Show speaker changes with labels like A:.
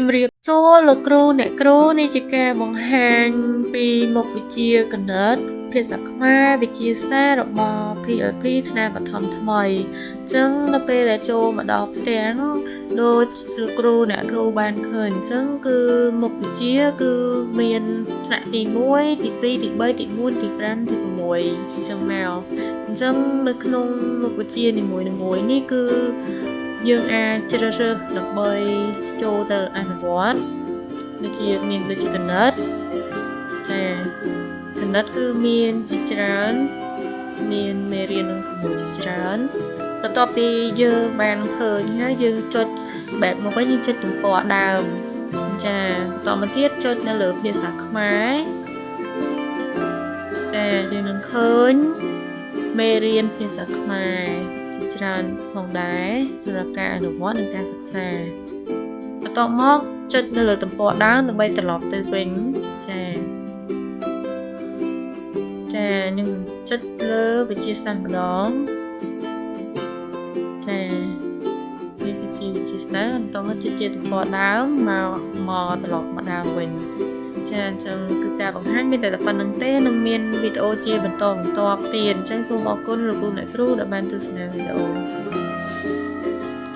A: ជំរាបសួរលោកគ្រូអ្នកគ្រូនេះជាការបង្ហាញពីមុខវិជ្ជាគណិតភាសាខ្មែរវិទ្យាសាស្ត្ររបស់ PLP ថ្នាក់បឋមថ្មីអញ្ចឹងនៅពេលដែលចូលមកដល់ផ្ទះនោះដូចលោកគ្រូអ្នកគ្រូបានឃើញអញ្ចឹងគឺមុខវិជ្ជាគឺមានថ្នាក់ទី1ទី2ទី3ទី4ទី5ទី6អញ្ចឹងមកអញ្ចឹងនៅក្នុងមុខវិជ្ជានីមួយៗនេះគឺយើងអាចជ្រើសរើសដើម្បីចូលទៅអនុវត្តដូចជាមានដូចជាគណិតចាគណិតគឺមានជាច្រើនមានមេរៀននិងសំណួរជាច្រើនបន្ទាប់ពីយើងបានឃើញហើយយើងចុចបែបមកវិញយើងចុចទំព័រដើមចាបន្តមកទៀតចុចនៅលើភាសាខ្មែរចាយើងនឹងឃើញមេរៀនភាសាខ្មែរជាច្រើនផងដែរសម្រាប់ការអនុវត្តនិងការសិក្សាបន្ទាប់មកចុចនៅលើទំព័រដើមដើម្បីត្រឡប់ទៅវិញចានឹងចុចលើវិទ្យាសាស្ត្រម្ដងចានេះគឺជាវិទ្យាសាស្ត្របន្តមកចុចជាទំព័រដើមមកត្រឡប់មកដើមវិញចាអញ្ចឹងគឺការបង្ហាញមានតែប៉ុណ្្នឹងទេនឹងមានវីដេអូជាបន្តបន្ទាប់ទៀតអញ្ចឹងសូមអរគុណលោកគ្រូអ្នកគ្រូដែលបានទស្សនាវីដេអូ